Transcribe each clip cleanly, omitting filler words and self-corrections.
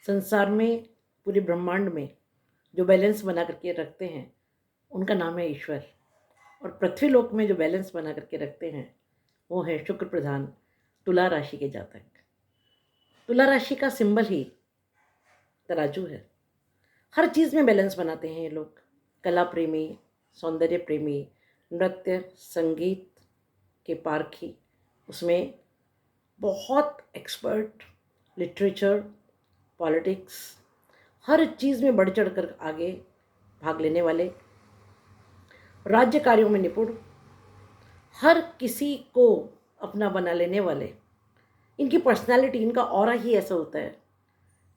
संसार में, पूरे ब्रह्मांड में जो बैलेंस बना करके रखते हैं उनका नाम है ईश्वर। और पृथ्वी लोक में जो बैलेंस बना करके रखते हैं वो है शुक्र प्रधान तुला राशि के जातक। तुला राशि का सिंबल ही तराजू है। हर चीज़ में बैलेंस बनाते हैं ये लोग। कला प्रेमी, सौंदर्य प्रेमी, नृत्य संगीत के पारखी, उसमें बहुत एक्सपर्ट, लिटरेचर, पॉलिटिक्स, हर चीज़ में बढ़ चढ़ कर आगे भाग लेने वाले, राज्य कार्यों में निपुण, हर किसी को अपना बना लेने वाले। इनकी पर्सनालिटी, इनका ऑरा ही ऐसा होता है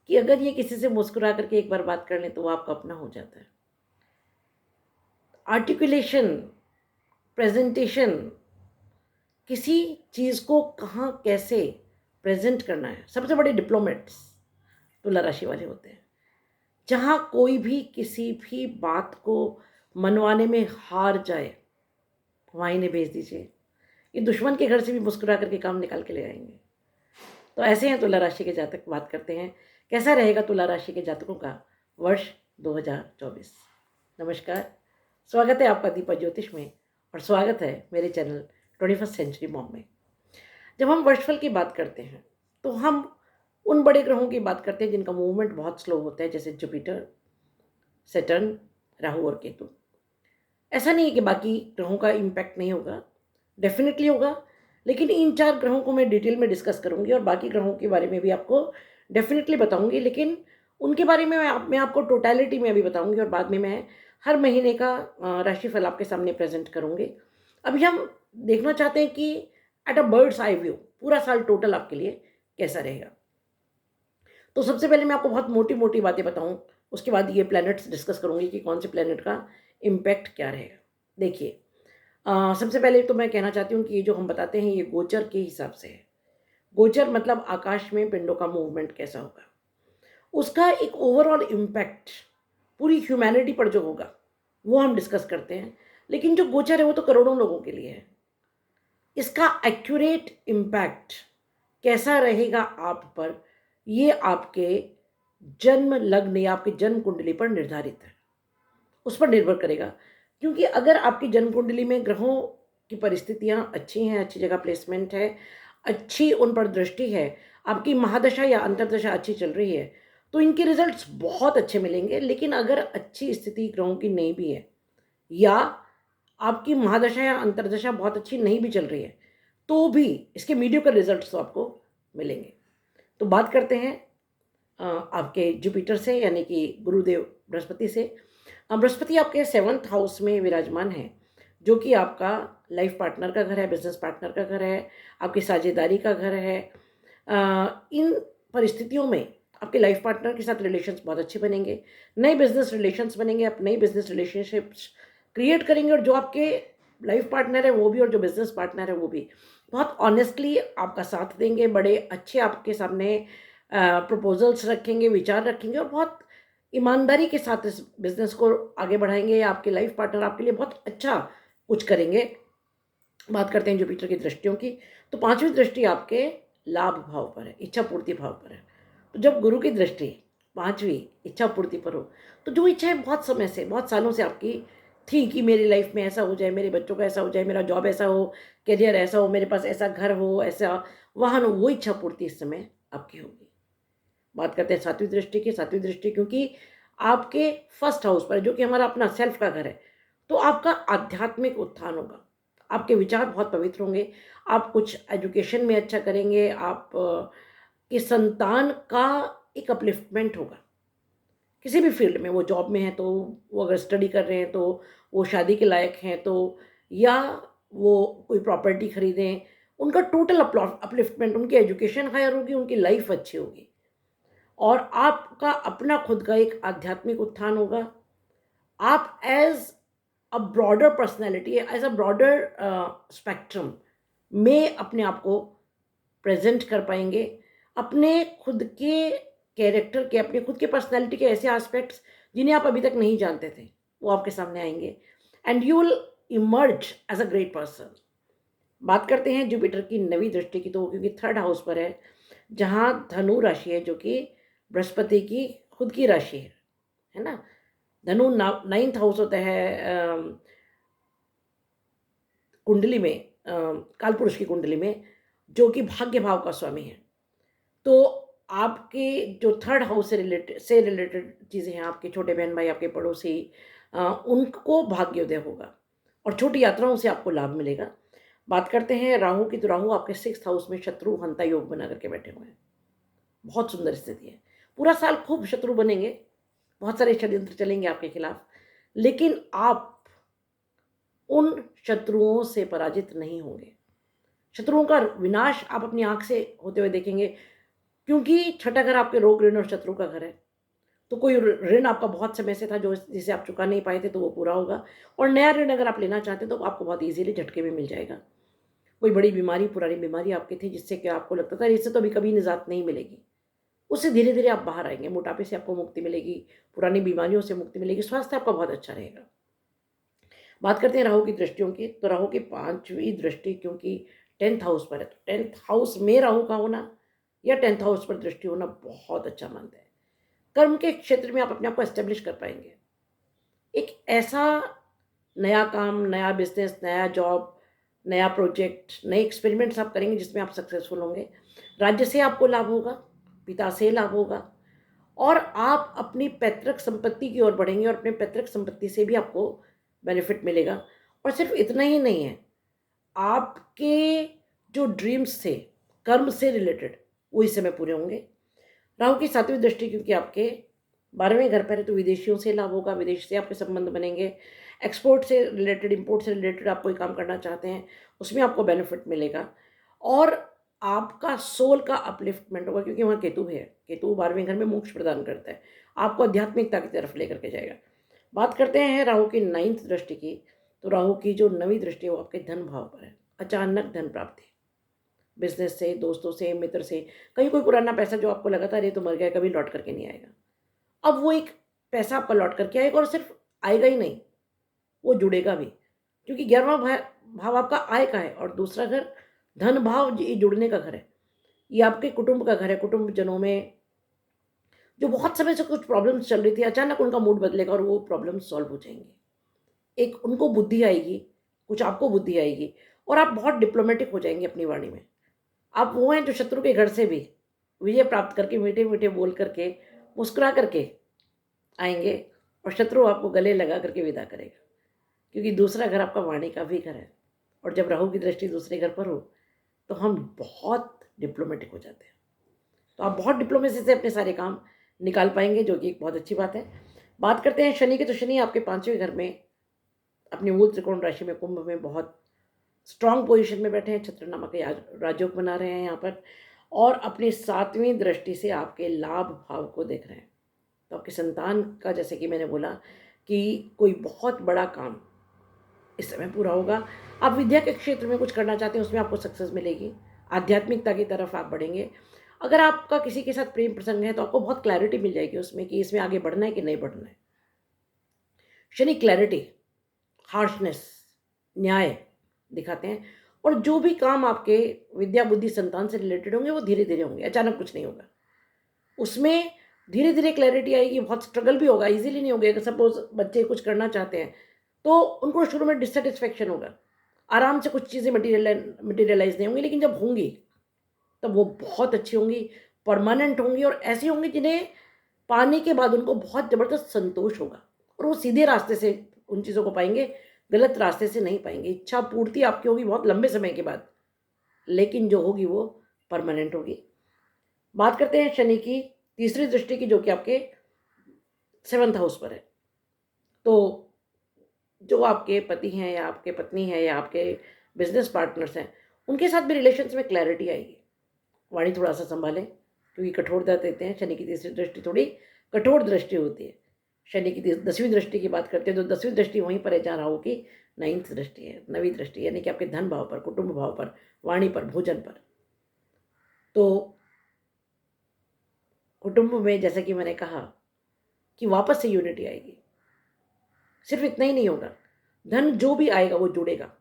कि अगर ये किसी से मुस्कुरा करके एक बार बात कर लें तो वो आपका अपना हो जाता है। आर्टिकुलेशन, प्रेजेंटेशन, किसी चीज़ को कहाँ कैसे प्रेजेंट करना है, सबसे बड़े डिप्लोमेट्स तुला राशि वाले होते हैं। जहाँ कोई भी किसी भी बात को मनवाने में हार जाए वहाँ इन्हें भेज दीजिए, ये दुश्मन के घर से भी मुस्कुरा करके काम निकाल के ले आएंगे। तो ऐसे हैं तुला राशि के जातक। बात करते हैं कैसा रहेगा तुला राशि के जातकों का वर्ष 2024। नमस्कार, स्वागत है आपका दीपक ज्योतिष में और स्वागत है मेरे चैनल 21st सेंचुरी मॉम में। जब हम वर्षफल की बात करते हैं तो हम उन बड़े ग्रहों की बात करते हैं जिनका मूवमेंट बहुत स्लो होता है, जैसे जुपिटर, सैटर्न, राहु और केतु। ऐसा नहीं है कि बाकी ग्रहों का इम्पैक्ट नहीं होगा, डेफिनेटली होगा, लेकिन इन 4 ग्रहों को मैं डिटेल में डिस्कस करूंगी और बाकी ग्रहों के बारे में भी आपको डेफिनेटली बताऊंगी, लेकिन उनके बारे में मैं आपको टोटलिटी में अभी बताऊंगी और बाद में मैं हर महीने का राशिफल आपके सामने प्रेजेंट करूंगी। अभी हम देखना चाहते हैं कि at a bird's eye view पूरा साल टोटल आपके लिए कैसा रहेगा। तो सबसे पहले मैं आपको बहुत मोटी मोटी बातें बताऊं, उसके बाद ये प्लैनेट्स डिस्कस करूंगी कि कौन से प्लैनेट का इम्पैक्ट क्या रहेगा। देखिए, सबसे पहले तो मैं कहना चाहती हूँ कि ये जो हम बताते हैं ये गोचर के हिसाब से है। गोचर मतलब आकाश में पिंडों का मूवमेंट कैसा होगा, उसका एक ओवरऑल इम्पैक्ट पूरी ह्यूमैनिटी पर जो होगा वो हम डिस्कस करते हैं। लेकिन जो गोचर है वो तो करोड़ों लोगों के लिए है। इसका एक्यूरेट इम्पैक्ट कैसा रहेगा आप पर, ये आपके जन्म लग्न या आपकी जन्म कुंडली पर निर्धारित है, उस पर निर्भर करेगा। क्योंकि अगर आपकी जन्म कुंडली में ग्रहों की परिस्थितियां अच्छी हैं, अच्छी जगह प्लेसमेंट है, अच्छी उन पर दृष्टि है, आपकी महादशा या अंतर्दशा अच्छी चल रही है, तो इनके रिजल्ट्स बहुत अच्छे मिलेंगे। लेकिन अगर अच्छी स्थिति ग्रहों की नहीं भी है या आपकी महादशा या अंतर्दशा बहुत अच्छी नहीं भी चल रही है, तो भी इसके मीडियोकर रिजल्ट्स तो आपको मिलेंगे। तो बात करते हैं आपके जुपिटर से, यानी कि गुरुदेव बृहस्पति से। बृहस्पति आपके 7th हाउस में विराजमान है, जो कि आपका लाइफ पार्टनर का घर है, बिजनेस पार्टनर का घर है, आपकी साझेदारी का घर है। इन परिस्थितियों में आपके लाइफ पार्टनर के साथ रिलेशंस बहुत अच्छे बनेंगे, नए बिजनेस रिलेशंस बनेंगे, आप नई बिजनेस रिलेशनशिप्स क्रिएट करेंगे। और जो आपके लाइफ पार्टनर है वो भी और जो बिजनेस पार्टनर है वो भी बहुत ऑनेस्टली आपका साथ देंगे, बड़े अच्छे आपके सामने प्रपोजल्स रखेंगे, विचार रखेंगे और बहुत ईमानदारी के साथ इस बिज़नेस को आगे बढ़ाएंगे। या आपके लाइफ पार्टनर आपके लिए बहुत अच्छा कुछ करेंगे। बात करते हैं जुपिटर की दृष्टियों की, तो 5वीं दृष्टि आपके लाभ भाव पर है, इच्छा पूर्ति भाव पर है। तो जब गुरु की दृष्टि 5वीं इच्छा पूर्ति पर हो, तो जो इच्छाएं बहुत समय से, बहुत सालों से आपकी थी कि मेरी लाइफ में ऐसा हो जाए, मेरे बच्चों का ऐसा हो जाए, मेरा जॉब ऐसा हो, करियर ऐसा हो, मेरे पास ऐसा घर हो, ऐसा वाहन हो, वो इच्छा पूर्ति इस समय आपकी होगी। बात करते हैं 7वीं दृष्टि की। 7वीं दृष्टि क्योंकि आपके 1st हाउस पर, जो कि हमारा अपना सेल्फ का घर है, तो आपका आध्यात्मिक उत्थान होगा, आपके विचार बहुत पवित्र होंगे, आप कुछ एजुकेशन में अच्छा करेंगे, आप के संतान का एक अपलिफ्टमेंट होगा किसी भी फील्ड में। वो जॉब में है तो, वो अगर स्टडी कर रहे हैं तो, वो शादी के लायक हैं तो, या वो कोई प्रॉपर्टी खरीदें, उनका टोटल अपलिफ्टमेंट, उनकी एजुकेशन हायर होगी, उनकी लाइफ अच्छी होगी और आपका अपना खुद का एक आध्यात्मिक उत्थान होगा। आप as a broader personality, as a broader spectrum में अपने आप को प्रेजेंट कर पाएंगे। अपने खुद के कैरेक्टर के, अपने खुद के पर्सनैलिटी के ऐसे एस्पेक्ट्स जिन्हें आप अभी तक नहीं जानते थे, वो आपके सामने आएंगे and you will emerge as a great person. बात करते हैं जुपिटर की 9वीं दृष्टि की, तो क्योंकि 3rd हाउस पर है, जहाँ धनु राशि है, जो कि बृहस्पति की खुद की राशि है ना। धनु 9th हाउस होता है कुंडली में, कालपुरुष की कुंडली में, जो कि भाग्य भाव का स्वामी है। तो आपके जो 3rd हाउस से रिलेटेड चीज़ें हैं, आपके छोटे बहन भाई, आपके पड़ोसी, उनको भाग्योदय होगा और छोटी यात्राओं से आपको लाभ मिलेगा। बात करते हैं राहु की, तो राहु आपके 6th हाउस में शत्रु हंता योग बना करके बैठे हुए हैं। बहुत सुंदर स्थिति है। पूरा साल खूब शत्रु बनेंगे, बहुत सारे षड्यंत्र चलेंगे आपके खिलाफ, लेकिन आप उन शत्रुओं से पराजित नहीं होंगे। शत्रुओं का विनाश आप अपनी आंख से होते हुए देखेंगे, क्योंकि छठा घर आपके रोग, ऋण और शत्रु का घर है। तो कोई ऋण आपका बहुत समय से था जो जिसे आप चुका नहीं पाए थे, तो वो पूरा होगा। और नया ऋण अगर आप लेना चाहते हैं तो आपको बहुत ईजीली झटके में मिल जाएगा। कोई बड़ी बीमारी, पुरानी बीमारी आपकी थी जिससे कि आपको लगता था इससे तो अभी कभी निजात नहीं मिलेगी, उससे धीरे धीरे आप बाहर आएंगे। मोटापे से आपको मुक्ति मिलेगी, पुरानी बीमारियों से मुक्ति मिलेगी, स्वास्थ्य आपका बहुत अच्छा रहेगा। बात करते हैं राहु की दृष्टियों की, तो राहु की 5वीं दृष्टि क्योंकि 10th हाउस पर है, तो 10th हाउस में राहु का होना या 10th हाउस पर दृष्टि होना बहुत अच्छा मानते हैं। कर्म के क्षेत्र में आप अपने आप को एस्टेब्लिश कर पाएंगे। एक ऐसा नया काम, नया बिजनेस, नया जॉब, नया प्रोजेक्ट, नए एक्सपेरिमेंट्स आप करेंगे जिसमें आप सक्सेसफुल होंगे। राज्य से आपको लाभ होगा, पिता से लाभ होगा, और आप अपनी पैतृक संपत्ति की ओर बढ़ेंगे और अपने पैतृक संपत्ति से भी आपको बेनिफिट मिलेगा। और सिर्फ इतना ही नहीं है, आपके जो ड्रीम्स थे कर्म से रिलेटेड, वो इस समय पूरे होंगे। राहु की 7वीं दृष्टि क्योंकि आपके 12वें घर पर है, तो विदेशियों से लाभ होगा, विदेश से आपके संबंध बनेंगे। एक्सपोर्ट से रिलेटेड, इंपोर्ट से रिलेटेड आप कोई काम करना चाहते हैं, उसमें आपको बेनिफिट मिलेगा। और आपका सोल का अपलिफ्टमेंट होगा, क्योंकि वहाँ केतु है। केतु 12वें घर में मोक्ष प्रदान करता है, आपको आध्यात्मिकता की तरफ लेकर के जाएगा। बात करते हैं राहु की 9th दृष्टि की, तो राहु की जो 9वीं दृष्टि है वो आपके धन भाव पर है। अचानक धन प्राप्ति, बिजनेस से, दोस्तों से, मित्र से, कहीं कोई पुराना पैसा जो आपको लगा था अरे तो मर गया, कभी लौट करके नहीं आएगा, अब वो एक पैसा आपका लौट करके आएगा। और सिर्फ आएगा ही नहीं, वो जुड़ेगा भी, क्योंकि 11वां भाव आपका आय का है और दूसरा घर धन भाव, ये जुड़ने का घर है। ये आपके कुटुंब का घर है। कुटुंब जनों में जो बहुत समय से कुछ प्रॉब्लम्स चल रही थी, अचानक उनका मूड बदलेगा और वो प्रॉब्लम्स सॉल्व हो जाएंगी। एक उनको बुद्धि आएगी, कुछ आपको बुद्धि आएगी, और आप बहुत डिप्लोमेटिक हो जाएंगे अपनी वाणी में। आप वो हैं जो शत्रु के घर से भी विजय प्राप्त करके, मीठे मीठे बोल करके, मुस्कुरा करके आएंगे, और शत्रु आपको गले लगा करके विदा करेगा, क्योंकि दूसरा घर आपका वाणी का भी घर है। और जब राहु की दृष्टि दूसरे घर पर हो तो हम बहुत डिप्लोमेटिक हो जाते हैं। तो आप बहुत डिप्लोमेसी से अपने सारे काम निकाल पाएंगे, जो कि एक बहुत अच्छी बात है। बात करते हैं शनि की, तो शनि आपके 5वें घर में अपनी मूल त्रिकोण राशि में, कुंभ में, बहुत स्ट्रांग पोजीशन में बैठे हैं। छत्रनामा के राजयोग बना रहे हैं यहाँ पर, और अपनी 7वीं दृष्टि से आपके लाभ भाव को देख रहे हैं। तो आपके संतान का, जैसे कि मैंने बोला, कि कोई बहुत बड़ा काम इस समय पूरा होगा। आप विद्या के क्षेत्र में कुछ करना चाहते हैं, उसमें आपको सक्सेस मिलेगी। आध्यात्मिकता की तरफ आप बढ़ेंगे। अगर आपका किसी के साथ प्रेम प्रसंग है तो आपको बहुत क्लैरिटी मिल जाएगी उसमें, कि इसमें आगे बढ़ना है कि नहीं बढ़ना है। शनि क्लैरिटी, हार्शनेस, न्याय दिखाते हैं। और जो भी काम आपके विद्या बुद्धि संतान से रिलेटेड होंगे वो धीरे धीरे होंगे, अचानक कुछ नहीं होगा। उसमें धीरे धीरे क्लैरिटी आएगी, बहुत स्ट्रगल भी होगा, इजीली नहीं होगा। अगर सपोज बच्चे कुछ करना चाहते हैं तो उनको शुरू में डिससेटिस्फेक्शन होगा, आराम से कुछ चीज़ें मटीरियलाइज नहीं होंगी, लेकिन जब होंगी तब वो बहुत अच्छी होंगी, परमानेंट होंगी, और ऐसी होंगी जिन्हें पाने के बाद उनको बहुत ज़बरदस्त संतोष होगा, और वो सीधे रास्ते से उन चीज़ों को पाएंगे, गलत रास्ते से नहीं पाएंगे। इच्छा पूर्ति आपकी होगी बहुत लंबे समय के बाद, लेकिन जो होगी वो परमानेंट होगी। बात करते हैं शनि की 3री दृष्टि की, जो कि आपके 7th हाउस पर है। तो जो आपके पति हैं या आपके पत्नी है या आपके बिजनेस पार्टनर्स हैं, उनके साथ भी रिलेशंस में क्लैरिटी आएगी। वाणी थोड़ा सा संभालें, क्योंकि कठोरता देते हैं। शनि की 3री दृष्टि थोड़ी कठोर दृष्टि होती है। शनि की 10वीं दृष्टि की बात करते हैं तो 10वीं दृष्टि वहीं पर है जहाँ राहु की 9th दृष्टि है, 9वीं दृष्टि, यानी कि आपके धन भाव पर, कुटुंब भाव पर, वाणी पर, भोजन पर। तो कुटुंब में, जैसा कि मैंने कहा, कि वापस से यूनिटी आएगी। सिर्फ इतना ही नहीं होगा, धन जो भी आएगा वो जुड़ेगा।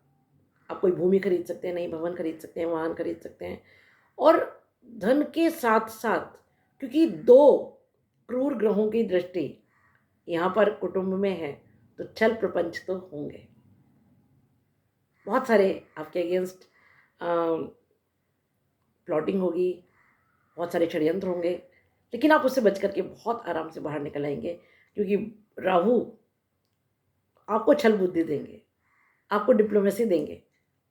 आप कोई भूमि खरीद सकते हैं, नई भवन खरीद सकते हैं, वाहन खरीद सकते हैं। और धन के साथ साथ, क्योंकि 2 क्रूर ग्रहों की दृष्टि यहाँ पर कुटुंब में है तो छल प्रपंच तो होंगे, बहुत सारे आपके अगेंस्ट प्लॉटिंग होगी, बहुत सारे षड्यंत्र होंगे, लेकिन आप उससे बच करके बहुत आराम से बाहर निकल आएंगे, क्योंकि राहु आपको छल बुद्धि देंगे, आपको डिप्लोमेसी देंगे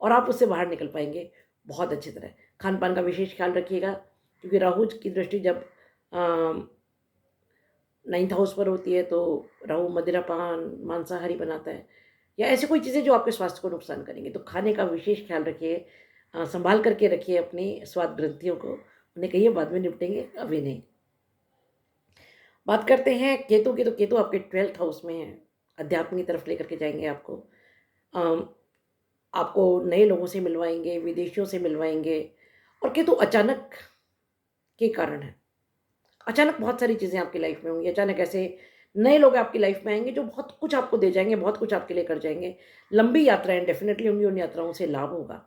और आप उससे बाहर निकल पाएंगे बहुत अच्छी तरह। खान पान का विशेष ख्याल रखिएगा, क्योंकि राहु की दृष्टि जब 9th हाउस पर होती है तो राहु मदिरा पान मांसाहारी बनाता है, या ऐसी कोई चीज़ें जो आपके स्वास्थ्य को नुकसान करेंगी। तो खाने का विशेष ख्याल रखिए, संभाल करके रखिए अपनी स्वाद ग्रंथियों को। उन्हें कहिए बाद में निपटेंगे, अभी नहीं। बात करते हैं केतु की, तो केतु आपके 12th हाउस में है, अध्यात्म की तरफ लेकर के जाएंगे आपको। आपको नए लोगों से मिलवाएंगे, विदेशियों से मिलवाएंगे। और केतु अचानक के कारण है, अचानक बहुत सारी चीज़ें आपकी लाइफ में होंगी, अचानक ऐसे नए लोग आपकी लाइफ में आएंगे जो बहुत कुछ आपको दे जाएंगे, बहुत कुछ आपके लिए कर जाएंगे। लंबी यात्राएं डेफिनेटली होंगी, उन यात्राओं से लाभ होगा।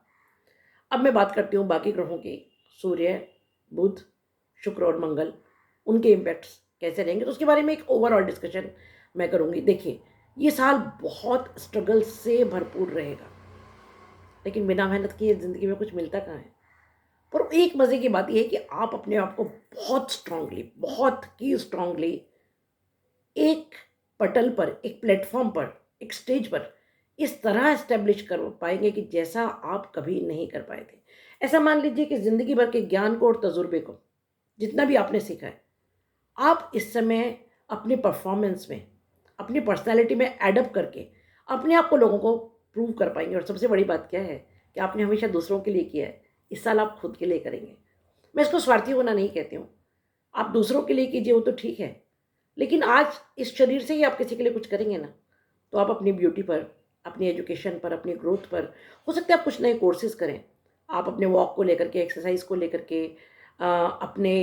अब मैं बात करती हूँ बाकी ग्रहों की, सूर्य, बुध, शुक्र और मंगल, उनके इम्पैक्ट्स कैसे रहेंगे, तो उसके बारे में एक ओवरऑल डिस्कशन मैं करूँगी। देखिए, ये साल बहुत स्ट्रगल से भरपूर रहेगा, लेकिन बिना मेहनत किए ज़िंदगी में कुछ मिलता कहाँ है। पर एक मज़े की बात यह है कि आप अपने आप को बहुत स्ट्रांगली, बहुत ही स्ट्रांगली एक पटल पर, एक प्लेटफॉर्म पर, एक स्टेज पर इस तरह एस्टेब्लिश कर पाएंगे कि जैसा आप कभी नहीं कर पाए थे। ऐसा मान लीजिए कि ज़िंदगी भर के ज्ञान को और तजुर्बे को, जितना भी आपने सीखा है, आप इस समय अपनी परफॉर्मेंस में, अपनी पर्सनैलिटी में एडअप करके अपने आप को लोगों को प्रूव कर पाएंगे। और सबसे बड़ी बात क्या है कि आपने हमेशा दूसरों के लिए किया है, इस साल आप खुद के लिए करेंगे। मैं इसको स्वार्थी होना नहीं कहती हूँ, आप दूसरों के लिए कीजिए वो तो ठीक है, लेकिन आज इस शरीर से ही आप किसी के लिए कुछ करेंगे ना, तो आप अपनी ब्यूटी पर, अपनी एजुकेशन पर, अपनी ग्रोथ पर, हो सकता है आप कुछ नए कोर्सेज करें। आप अपने वॉक को लेकर के, एक्सरसाइज को लेकर के, अपने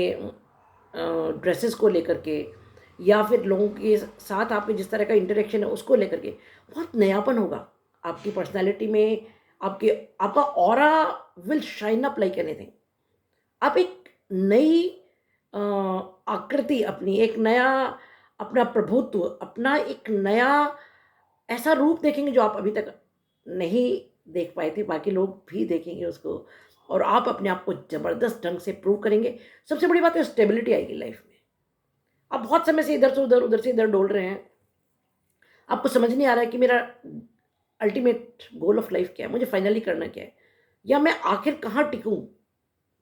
ड्रेसेस को लेकर के, या फिर लोगों के साथ आपके जिस तरह का इंटरेक्शन है उसको लेकर के बहुत नयापन होगा आपकी पर्सनैलिटी में। आपका aura will shine up like anything. आप एक नई आकृति, अपनी एक नया, अपना प्रभुत्व, अपना एक नया ऐसा रूप देखेंगे जो आप अभी तक नहीं देख पाए थे। बाकी लोग भी देखेंगे उसको, और आप अपने आप को ज़बरदस्त ढंग से प्रूव करेंगे। सबसे बड़ी बात है स्टेबिलिटी आएगी लाइफ में। आप बहुत समय से इधर से उधर, उधर से इधर डोल रहे हैं, आपको समझ नहीं आ रहा है कि मेरा अल्टीमेट गोल ऑफ लाइफ क्या है, मुझे फाइनली करना क्या है, या मैं आखिर कहाँ टिकूँ।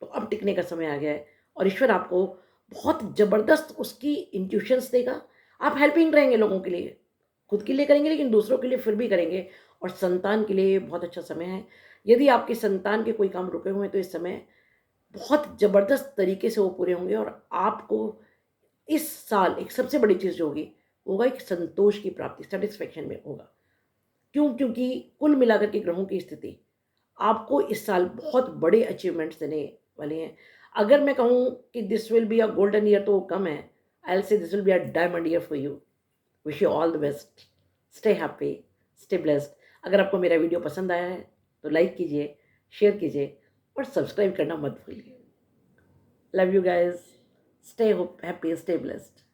तो अब टिकने का समय आ गया है, और ईश्वर आपको बहुत ज़बरदस्त उसकी इंट्यूशंस देगा। आप हेल्पिंग रहेंगे लोगों के लिए, खुद के लिए करेंगे लेकिन दूसरों के लिए फिर भी करेंगे। और संतान के लिए बहुत अच्छा समय है। यदि आपके संतान के कोई काम रुके हुए हैं तो इस समय बहुत ज़बरदस्त तरीके से वो पूरे होंगे, और आपको इस साल एक सबसे बड़ी चीज़ जो होगी वो होगा एक संतोष की प्राप्ति, सेटिस्फेक्शन में होगा। क्यों? क्योंकि कुल मिलाकर के ग्रहों की स्थिति आपको इस साल बहुत बड़े अचीवमेंट्स देने वाले हैं। अगर मैं कहूँ कि this will be a golden year तो वो कम है। I will say this will be a diamond year for you. Wish you all the best. Stay happy, stay blessed. अगर आपको मेरा वीडियो पसंद आया है तो लाइक कीजिए, शेयर कीजिए और सब्सक्राइब करना मत भूलिए। Love you guys. Stay happy, stay blessed.